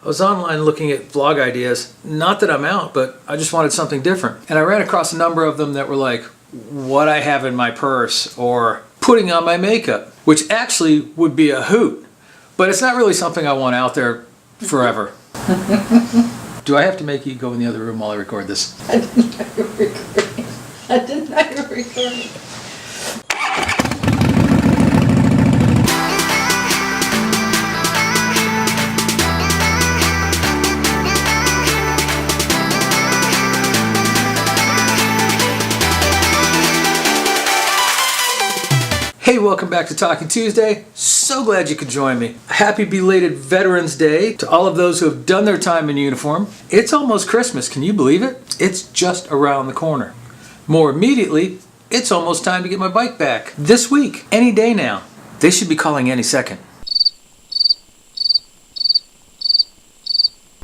I was online looking at vlog ideas. Not that I'm out, but I just wanted something different. And I ran across a number of them that were like, what I have in my purse, or putting on my makeup, which actually would be a hoot. But it's not really something I want out there forever. Do I have to make you go in the other room while I record this? I didn't know you were recording. I didn't know you were recording. Hey, welcome back to Talking Tuesday. So glad you could join me. Happy belated Veterans Day to all of those who have done their time in uniform. It's almost Christmas, can you believe it? It's just around the corner. More immediately, it's almost time to get my bike back. This week, any day now. They should be calling any second.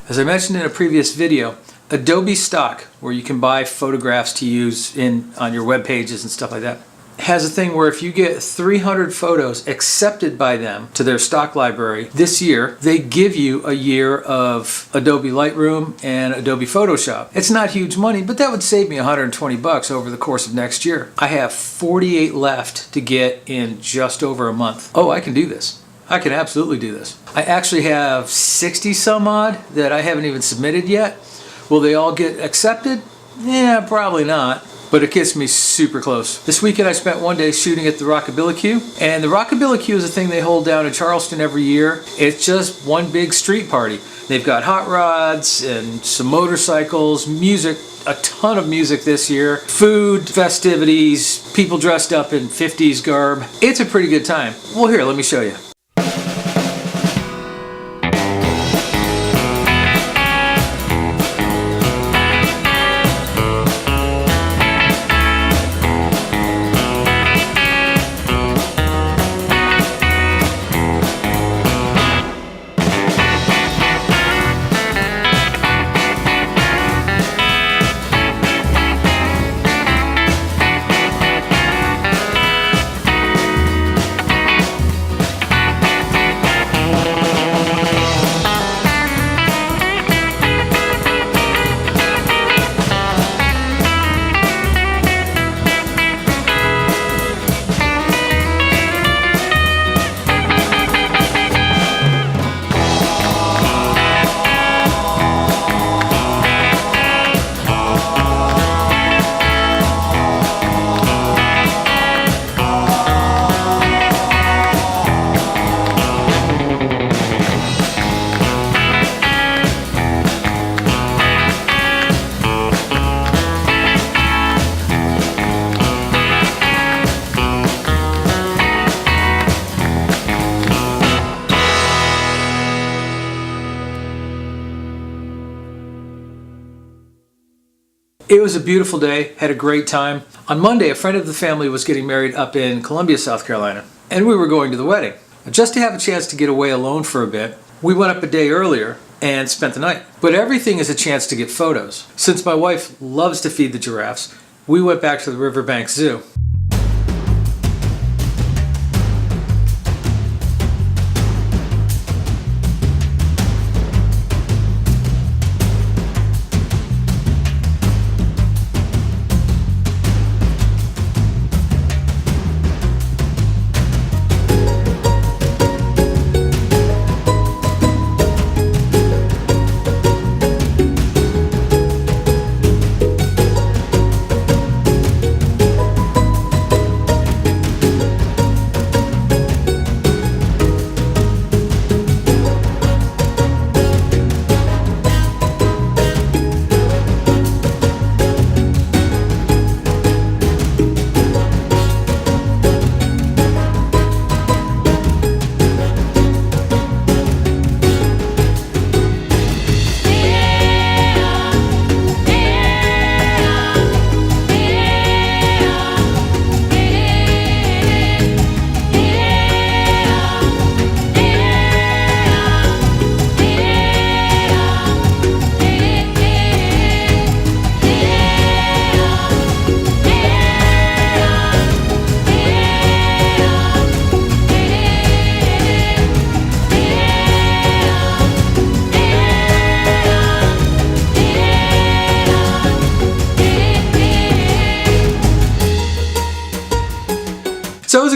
As I mentioned in a previous video, Adobe Stock, where you can buy photographs to use on your web pages and stuff like that, has a thing where if you get 300 photos accepted by them to their stock library this year, they give you a year of Adobe Lightroom and Adobe Photoshop. It's not huge money, but that would save me $120 over the course of next year. I have 48 left to get in just over a month. Oh, I can do this. I can absolutely do this. I actually have 60 some odd that I haven't even submitted yet. Will they all get accepted? Yeah, probably not. But it gets me super close. This weekend I spent one day shooting at the Rockabillique, and the Rockabillique is a thing they hold down in Charleston every year. It's just one big street party. They've got hot rods and some motorcycles, music, a ton of music this year, food, festivities, people dressed up in 50s garb. It's a pretty good time. Well, here, let me show you. It was a beautiful day, had a great time. On Monday, a friend of the family was getting married up in Columbia, South Carolina, and we were going to the wedding. Just to have a chance to get away alone for a bit, we went up a day earlier and spent the night. But everything is a chance to get photos. Since my wife loves to feed the giraffes, we went back to the Riverbank Zoo.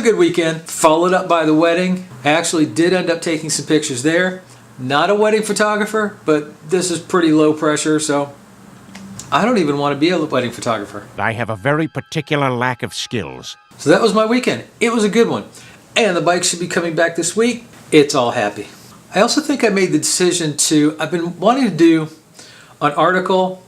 good weekend, followed up by the wedding. I actually did end up taking some pictures there. Not a wedding photographer, but this is pretty low pressure, so I don't even want to be a wedding photographer. I have a very particular lack of skills. So that was my weekend. It was a good one. And the bike should be coming back this week. It's all happy. I also think I made the decision I've been wanting to do an article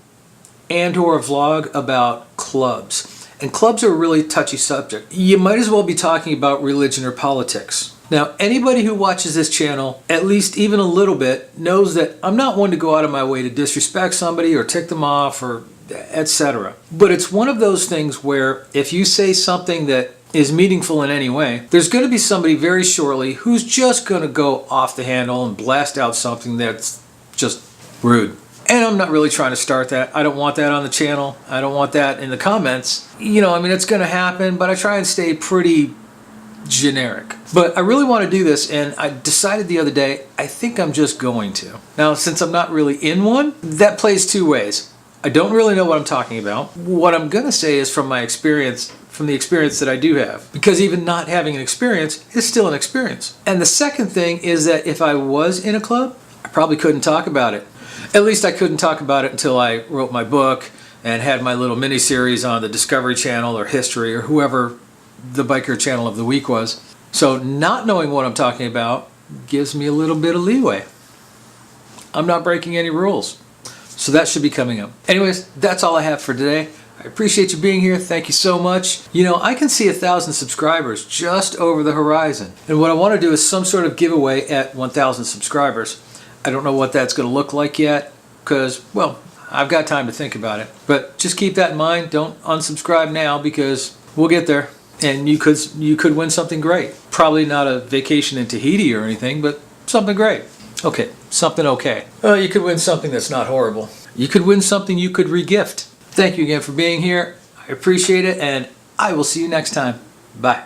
and or a vlog about clubs. And clubs are a really touchy subject. You might as well be talking about religion or politics. Now, anybody who watches this channel, at least even a little bit, knows that I'm not one to go out of my way to disrespect somebody or tick them off or etc. But it's one of those things where if you say something that is meaningful in any way, there's going to be somebody very shortly who's just going to go off the handle and blast out something that's just rude. And I'm not really trying to start that. I don't want that on the channel. I don't want that in the comments. You know, I mean, it's going to happen, but I try and stay pretty generic. But I really want to do this, and I decided the other day, I think I'm just going to. Now, since I'm not really in one, that plays two ways. I don't really know what I'm talking about. What I'm going to say is from my experience, from the experience that I do have. Because even not having an experience is still an experience. And the second thing is that if I was in a club, I probably couldn't talk about it. At least I couldn't talk about it until I wrote my book and had my little mini-series on the Discovery Channel or History or whoever the biker channel of the week was. So not knowing what I'm talking about gives me a little bit of leeway. I'm not breaking any rules. So that should be coming up. Anyways, that's all I have for today. I appreciate you being here. Thank you so much. You know, I can see 1,000 subscribers just over the horizon. And what I want to do is some sort of giveaway at 1,000 subscribers. I don't know what that's going to look like yet because, well, I've got time to think about it. But just keep that in mind. Don't unsubscribe now because we'll get there. And you could win something great. Probably not a vacation in Tahiti or anything, but something great. Okay, something okay. Well, you could win something that's not horrible. You could win something you could re-gift. Thank you again for being here. I appreciate it, and I will see you next time. Bye.